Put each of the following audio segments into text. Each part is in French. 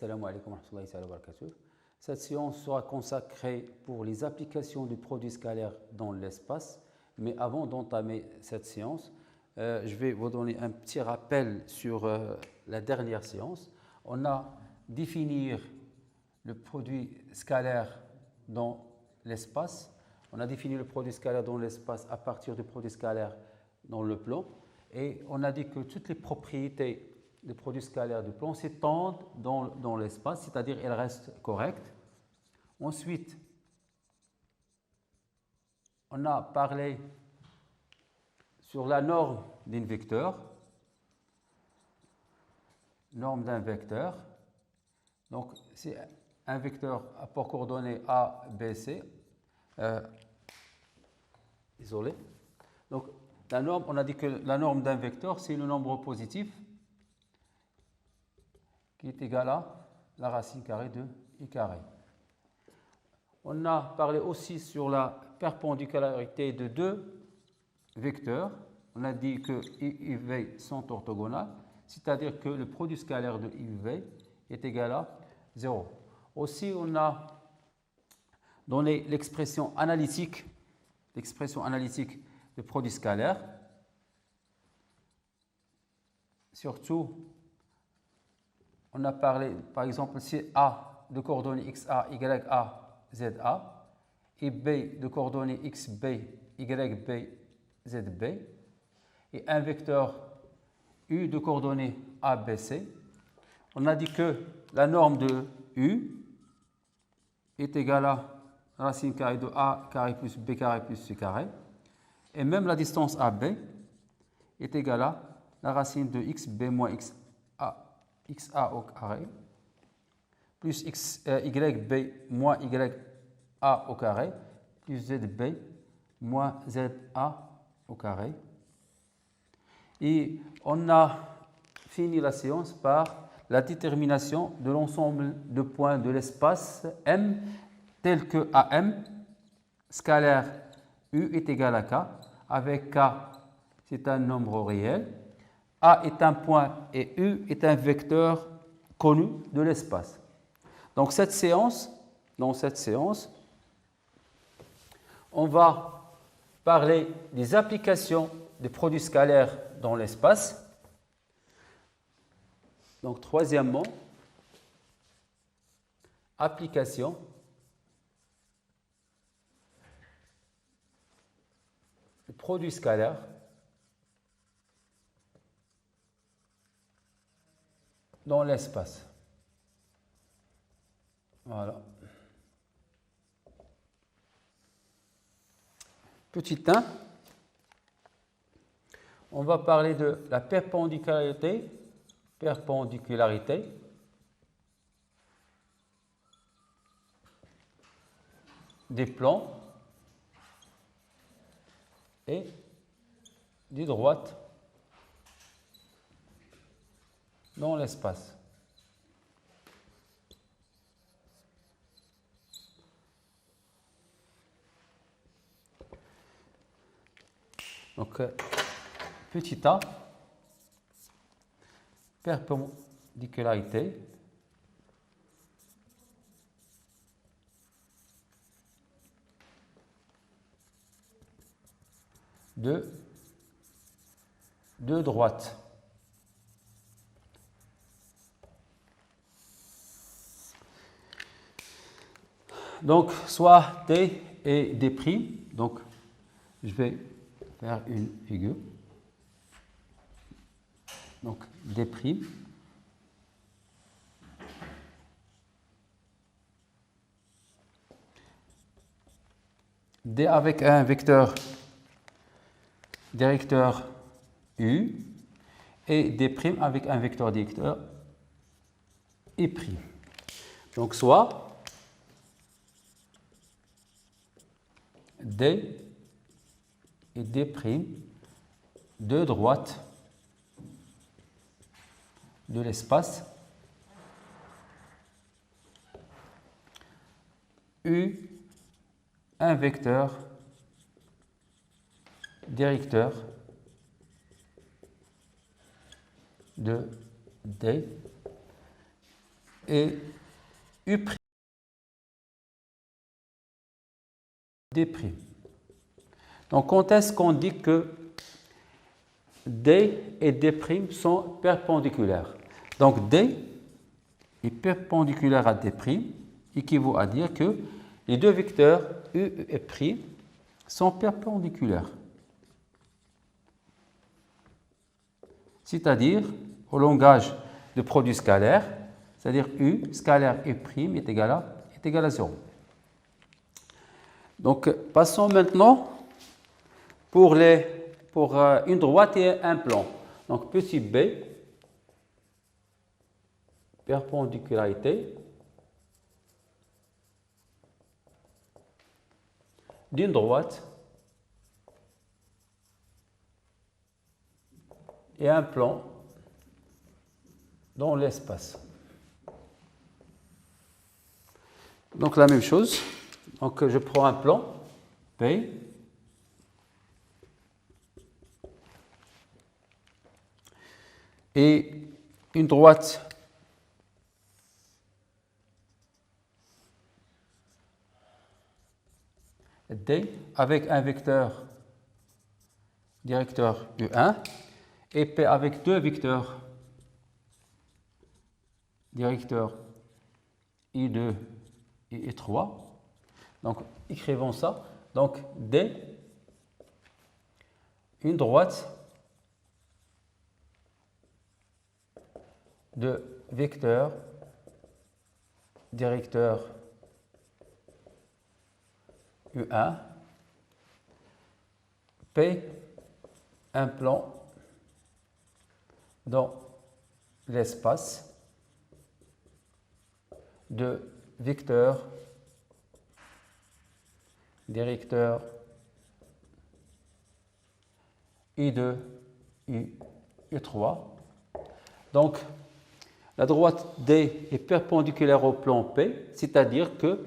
Assalamu alaikum wa rahmatullahi wa barakatuh. Cette séance sera consacrée pour les applications du produit scalaire dans l'espace. Mais avant d'entamer cette séance, je vais vous donner un petit rappel sur la dernière séance. On a défini le produit scalaire dans l'espace. On a défini le produit scalaire dans l'espace à partir du produit scalaire dans le plan. Et on a dit que toutes les propriétés des produits scalaires du plan s'étendent dans l'espace, c'est-à-dire elles restent correctes. Ensuite, on a parlé sur la norme d'un vecteur. Norme d'un vecteur. Donc, c'est un vecteur à pour coordonnées A, B, C. Désolé. Donc, la norme, on a dit que la norme d'un vecteur, c'est le nombre positif qui est égal à la racine carrée de I carré. On a parlé aussi sur la perpendicularité de deux vecteurs. On a dit que I et V sont orthogonales, c'est-à-dire que le produit scalaire de I et V est égal à 0. Aussi, on a donné l'expression analytique du produit scalaire. Surtout, on a parlé, par exemple, si A de coordonnées XA, YA, ZA, et B de coordonnées XB, YB, ZB, et un vecteur U de coordonnées ABC. On a dit que la norme de U est égale à racine carrée de A carré plus B carré plus C carré. Et même la distance AB est égale à la racine de XB moins XA au carré plus YB moins YA au carré plus ZB moins ZA au carré. Et on a fini la séance par la détermination de l'ensemble de points de l'espace M tel que AM scalaire U est égal à K, avec K c'est un nombre réel, A est un point et U est un vecteur connu de l'espace. Donc dans cette séance, on va parler des applications des produits scalaires dans l'espace. Donc troisièmement, application des produits scalaires dans l'espace. Voilà. Petit 1, on va parler de la perpendicularité des plans et des droites dans l'espace. Donc, petit a, perpendicularité de deux droites. Donc, soit D et D'. Donc, je vais faire une figure. Donc, D'. D avec un vecteur directeur U et D' avec un vecteur directeur I'. Donc, soit D et D', deux droites de l'espace U, un vecteur directeur de D et U', D'. Donc, quand est-ce qu'on dit que D et D' sont perpendiculaires? Donc, D est perpendiculaire à D' équivaut à dire que les deux vecteurs U et P sont perpendiculaires. C'est-à-dire, au langage de produit scalaire, c'est-à-dire U scalaire U' est égal à 0. Donc, passons maintenant pour une droite et un plan. Donc, petit b, perpendicularité d'une droite et un plan dans l'espace. Donc, la même chose. Donc, je prends un plan P. Et une droite D avec un vecteur directeur U1 et P avec deux vecteurs directeurs I2 et I3. Donc, écrivons ça. Donc, D, une droite de vecteurs directeur U1, P, un plan dans l'espace de vecteurs directeur I2, I3. Donc, la droite D est perpendiculaire au plan P, c'est-à-dire que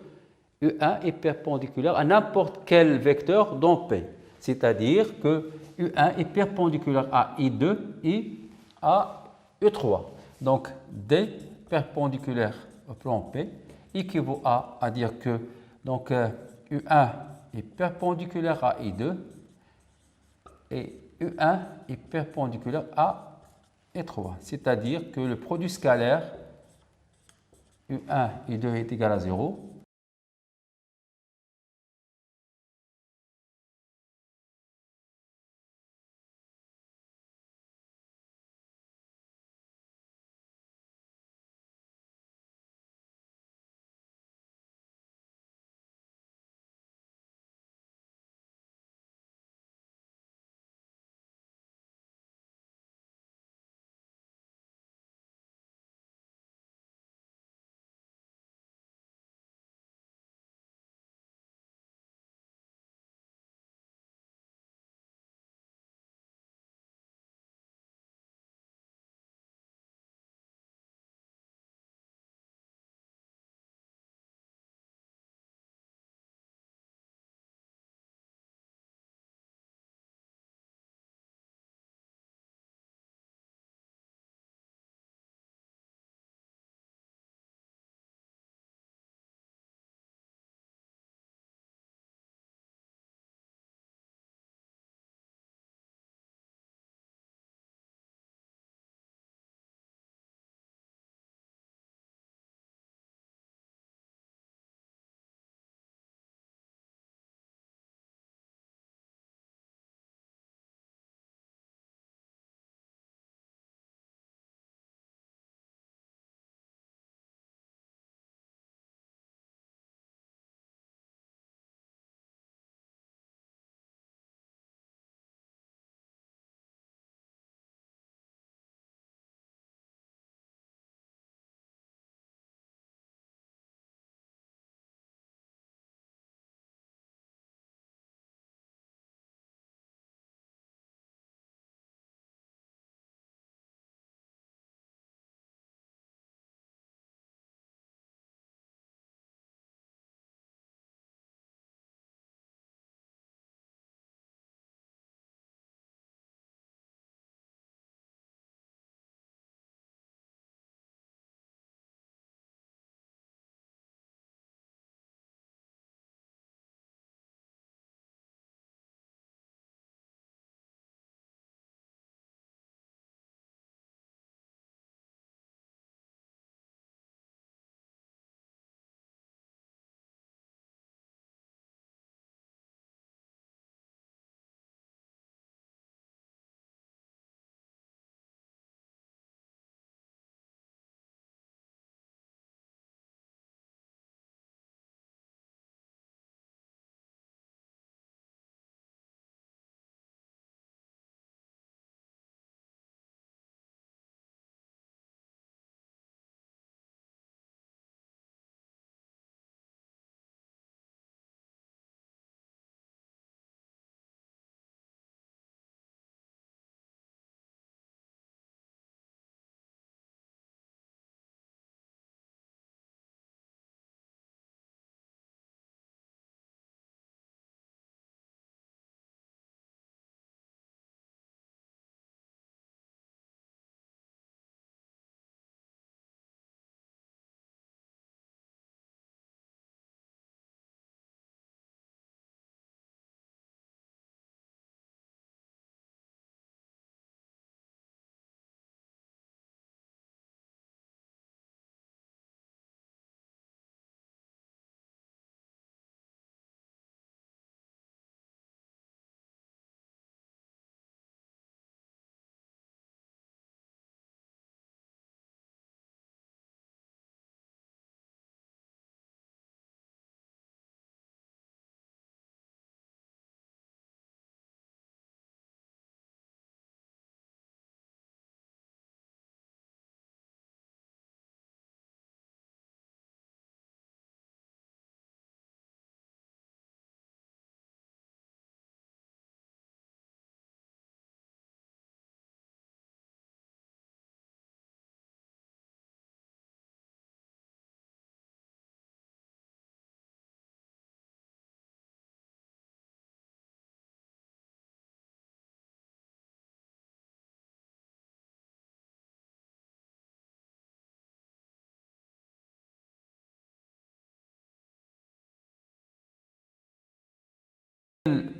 U1 est perpendiculaire à n'importe quel vecteur dans P. C'est-à-dire que U1 est perpendiculaire à I2 et à E3. Donc, D perpendiculaire au plan P équivaut à dire que donc, U1 est perpendiculaire à I2 et U1 est perpendiculaire à E3. C'est-à-dire que le produit scalaire U1 et 2 est égal à 0.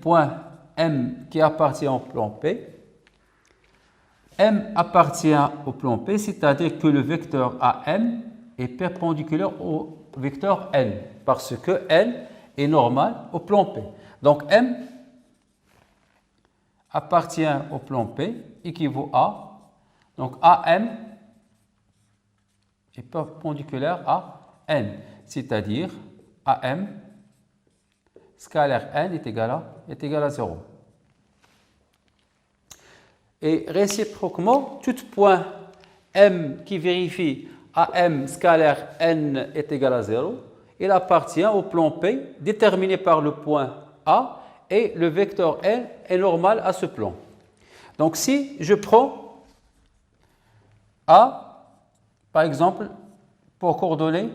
point M qui appartient au plan P. M appartient au plan P, c'est-à-dire que le vecteur AM est perpendiculaire au vecteur N, parce que N est normal au plan P. Donc M appartient au plan P, équivaut à, donc AM est perpendiculaire à N, c'est-à-dire AM scalaire N est égal à 0. Et réciproquement, tout point M qui vérifie AM scalaire N est égal à 0, il appartient au plan P déterminé par le point A et le vecteur N est normal à ce plan. Donc si je prends A, par exemple, pour coordonnées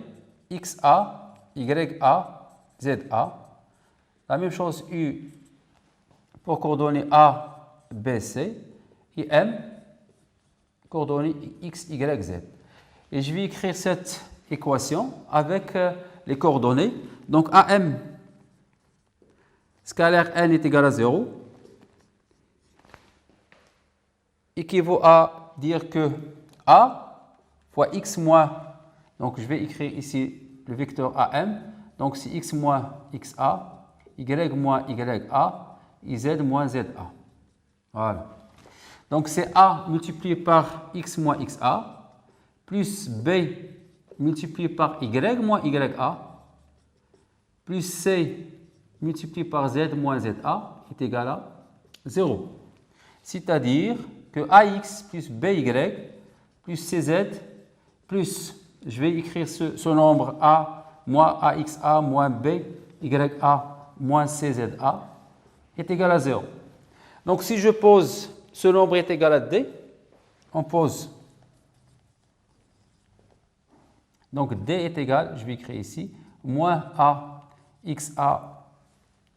XA, YA, ZA, la même chose U pour coordonnées A, B, C, et M, coordonnées X, Y, Z. Et je vais écrire cette équation avec les coordonnées. Donc AM scalaire N est égal à 0, équivaut à dire que A fois X moins, donc je vais écrire ici le vecteur AM, donc c'est X moins XA, Y moins YA, et Z moins ZA. Voilà. Donc c'est A multiplié par X moins XA, plus B multiplié par Y moins YA, plus C multiplié par Z moins ZA est égal à 0. C'est-à-dire que AX plus BY plus CZ plus, je vais écrire ce nombre A moins AXA moins BYA moins CZA est égal à 0. Donc si je pose ce nombre est égal à D, on pose. Donc D est égal, je vais écrire ici, moins AXA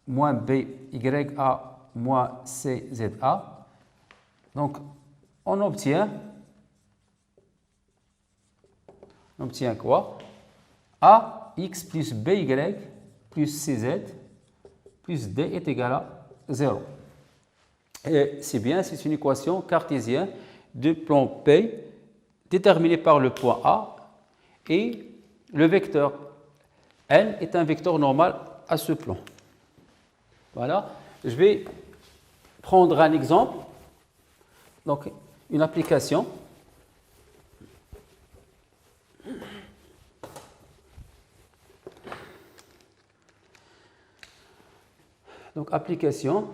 moins BYA moins CZA. Donc on obtient quoi? AX plus BY plus CZ plus D est égal à 0. Et c'est bien, c'est une équation cartésienne du plan P déterminée par le point A et le vecteur N est un vecteur normal à ce plan. Voilà, je vais prendre un exemple, donc une application. Donc application.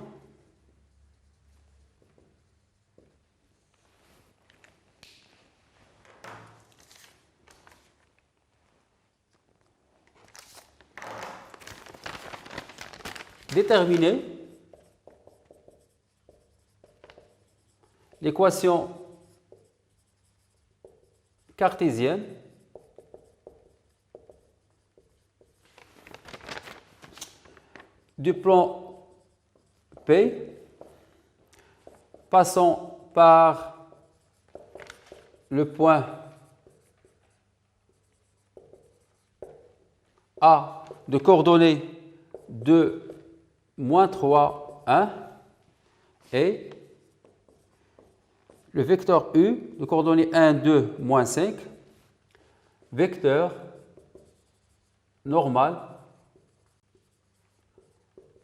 Déterminer l'équation cartésienne du plan P passant par le point A de coordonnées 2, moins 3, 1 et le vecteur U de coordonnées 1, 2, moins 5, vecteur normal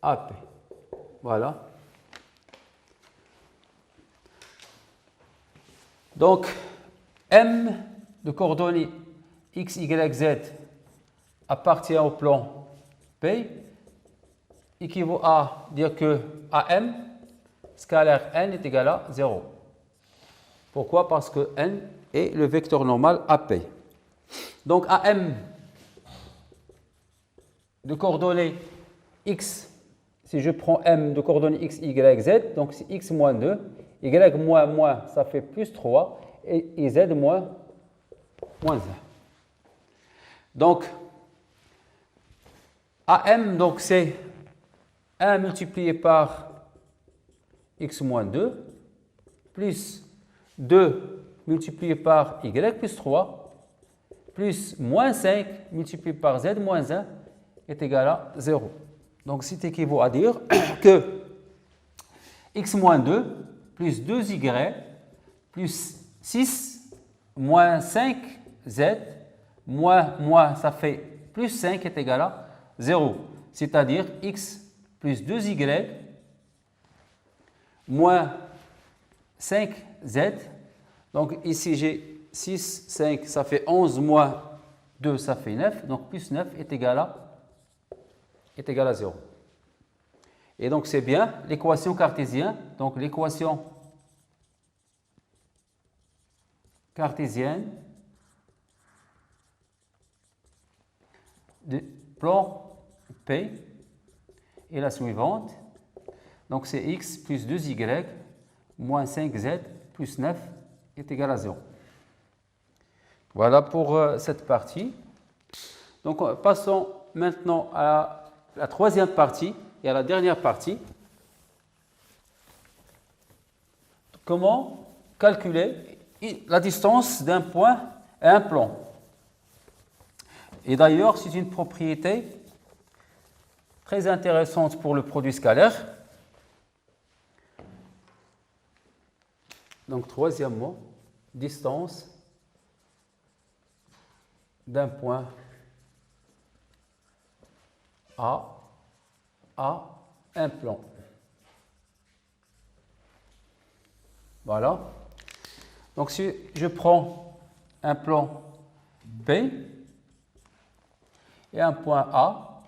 AP. Voilà. Donc, M de coordonnées X, Y, Z appartient au plan P, équivaut à dire que AM scalaire N est égal à 0. Pourquoi? Parce que N est le vecteur normal AP. Donc, AM de coordonnées X, si je prends M de coordonnées X, Y, Z, donc c'est X moins 2, Y moins moins, ça fait plus 3, et Z moins 1. Donc, AM, donc c'est 1 multiplié par X moins 2, plus 2 multiplié par Y plus 3, plus moins 5 multiplié par Z moins 1 est égal à 0. Donc, c'est équivaut à dire que x moins 2 plus 2y plus 6 moins 5z moins ça fait plus 5 est égal à 0. C'est-à-dire x plus 2y moins 5z. Donc ici j'ai 6, 5, ça fait 11 moins 2, ça fait 9. Donc plus 9 est égal à 0. Et donc c'est bien l'équation cartésienne. Donc l'équation cartésienne du plan P est la suivante. Donc c'est x plus 2y moins 5z plus 9 est égal à 0. Voilà pour cette partie. Donc passons maintenant à la troisième partie et à la dernière partie. Comment calculer la distance d'un point à un plan? Et d'ailleurs, c'est une propriété très intéressante pour le produit scalaire. Donc, troisièmement, distance d'un point A à un plan. Voilà. Donc, si je prends un plan P et un point A,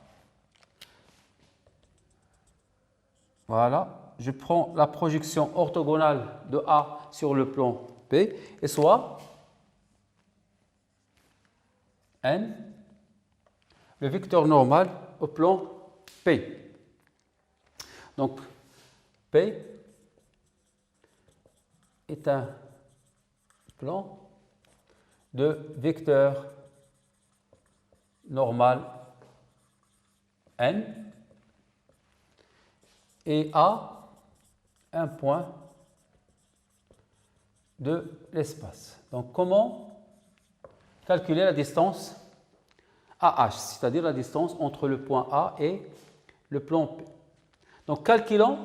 voilà, je prends la projection orthogonale de A sur le plan P et soit N, le vecteur normal au plan P. Donc, P est un plan de vecteur normal N et A un point de l'espace. Donc, comment calculer la distance AH, c'est-à-dire la distance entre le point A et le plan P. Donc, calculons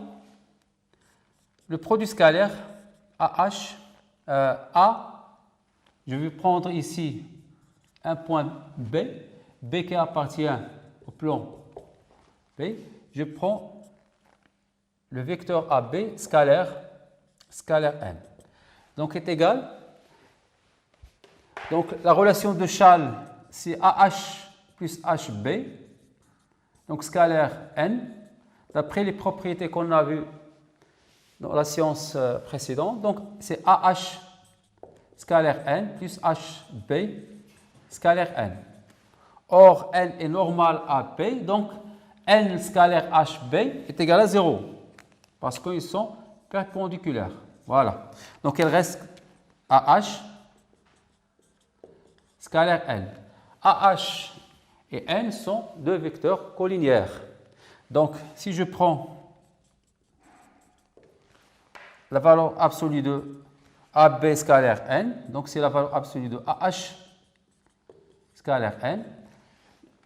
le produit scalaire AH, A, je vais prendre ici un point B qui appartient au plan B, je prends le vecteur AB scalaire N. Donc, est égal. Donc, la relation de Schall, c'est AH plus HB. Donc, scalaire N, d'après les propriétés qu'on a vues dans la séance précédente. Donc, c'est AH scalaire N plus HB scalaire N. Or, N est normal à P, donc N scalaire HB est égal à 0. Parce qu'ils sont perpendiculaires. Voilà. Donc, il reste AH scalaire N. AH et N sont deux vecteurs collinéaires. Donc, si je prends la valeur absolue de AB scalaire N, donc c'est la valeur absolue de AH scalaire N,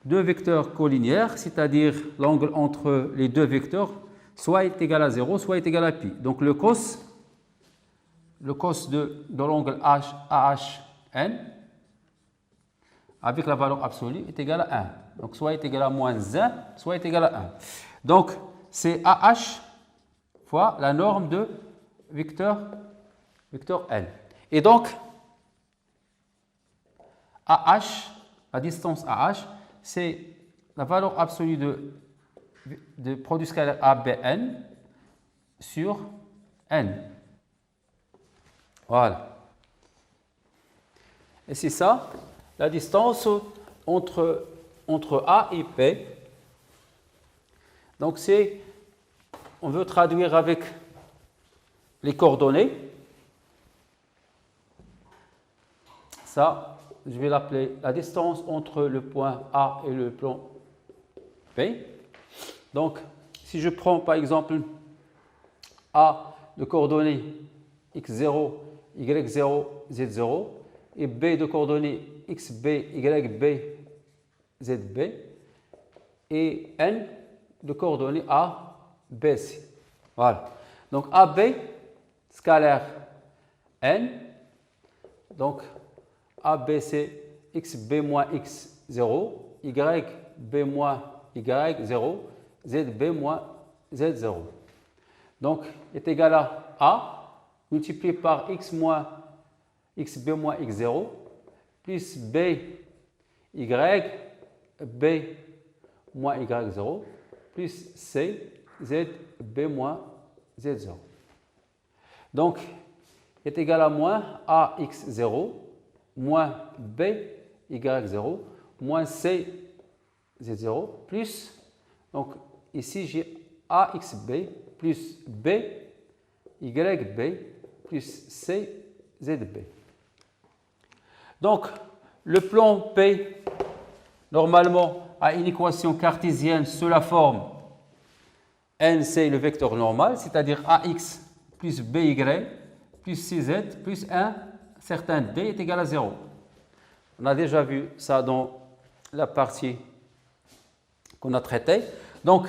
deux vecteurs collinéaires, c'est-à-dire l'angle entre les deux vecteurs, soit est égal à 0, soit est égal à pi. Donc le cos de l'angle AHN avec la valeur absolue est égal à 1. Donc soit est égal à moins 1, soit est égal à 1. Donc c'est AH fois la norme de vecteur N. Et donc AH, la distance AH, c'est la valeur absolue de produit scalaire ABN sur N. Voilà. Et c'est ça, la distance entre A et P. Donc on veut traduire avec les coordonnées. Ça, je vais l'appeler la distance entre le point A et le plan P. Donc, si je prends par exemple A de coordonnées x0, y0, z0 et B de coordonnées xb, yb, zb et N de coordonnées A, B, C. Voilà. Donc AB, scalaire n. Donc ABC, xb moins x0, yb moins y0, zb moins z0. Donc est égal à A multiplié par xb moins x0 plus b moins y0 plus c zb moins z0. Donc est égal à moins ax0 moins by0 moins czz0 plus, donc ici j'ai axb plus byb plus czb. Donc le plan P normalement a une équation cartésienne sous la forme n c'est le vecteur normal, c'est-à-dire ax plus by plus cz plus un certain d est égal à 0. On a déjà vu ça dans la partie qu'on a traitée. Donc,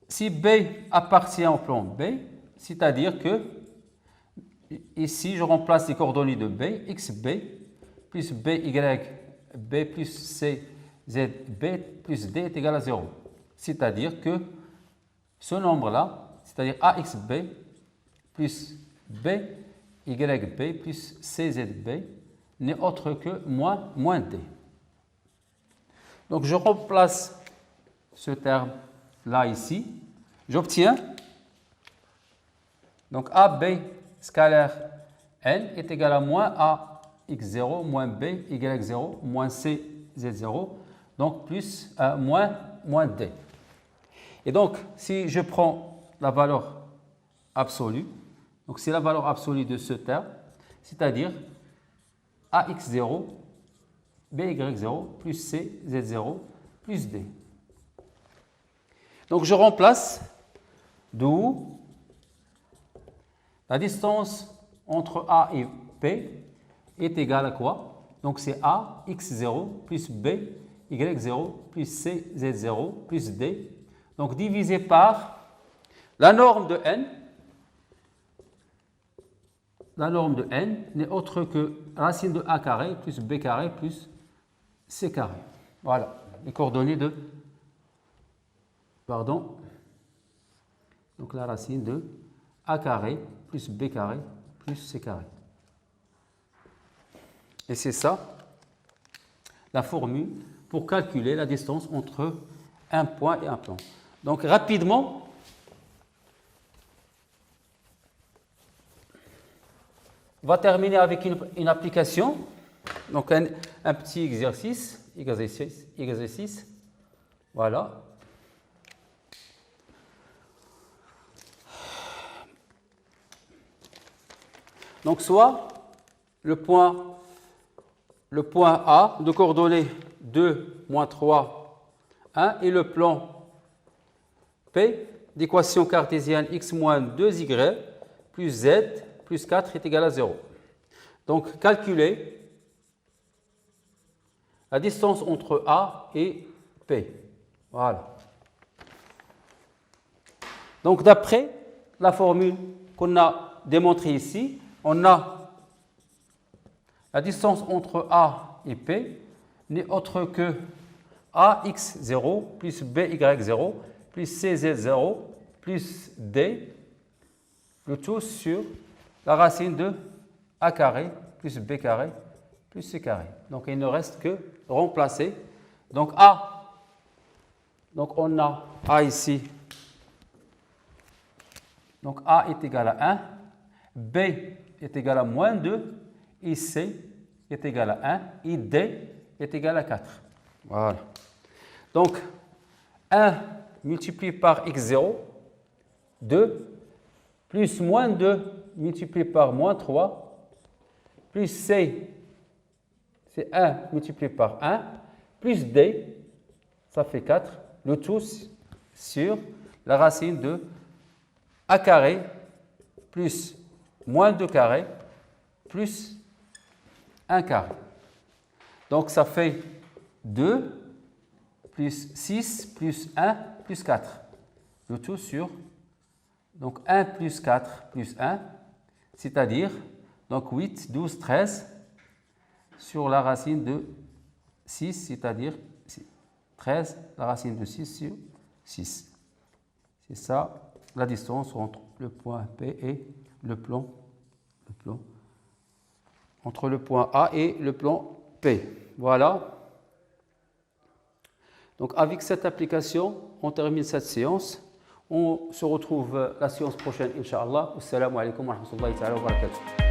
si B appartient au plan B, c'est-à-dire que ici, je remplace les coordonnées de B, xb plus by, b plus c, zb plus d est égal à 0. C'est-à-dire que ce nombre-là, c'est-à-dire axb plus byb plus czb n'est autre que moins d. Donc je remplace ce terme-là ici. J'obtiens donc AB scalaire n est égal à moins ax0 moins b y0 moins c z0 donc plus moins d. Et donc si je prends la valeur absolue, donc c'est la valeur absolue de ce terme, c'est-à-dire ax0 by0 plus c z0 plus d. Donc je remplace, d'où la distance entre A et P est égale à quoi? Donc c'est A x0 plus B y0 plus C z0 plus D. Donc divisé par la norme de n. La norme de n n'est autre que racine de A carré plus B carré plus C carré. Voilà les coordonnées de... Pardon. Donc la racine de A carré plus B carré plus C carré. Et c'est ça la formule pour calculer la distance entre un point et un plan. Donc rapidement, on va terminer avec une application. Donc un petit exercice. Voilà. Donc soit le point A de coordonnées 2, moins 3, 1 et le plan P d'équation cartésienne x moins 2y plus z plus 4 est égal à 0. Donc calculer la distance entre A et P. Voilà. Donc d'après la formule qu'on a démontrée ici, on a la distance entre A et P n'est autre que ax0 plus by0 plus cz0 plus d, le tout sur la racine de A carré plus B carré plus C carré. Donc il ne reste que remplacer. Donc A, donc on a A ici. Donc A est égal à 1, B est égal à moins 2, et C est égal à 1, et D est égal à 4. Voilà. Donc 1 multiplié par x0, 2, plus moins 2 multiplié par moins 3, plus C, c'est 1 multiplié par 1, plus D, ça fait 4, le tout sur la racine de A carré plus moins 2 carré plus 1 carré. Donc ça fait 2 plus 6 plus 1 plus 4. Le tout sur donc 1 plus 4 plus 1, c'est-à-dire donc 8, 12, 13 sur la racine de 6, c'est-à-dire 13, la racine de 6 sur 6. C'est ça la distance entre le point P et le plan, entre le point A et le plan P. Voilà. Donc avec cette application, on termine cette séance. On se retrouve la séance prochaine, Inch'Allah. Assalamu alaikum wa rahmatullahi wa barakatuh.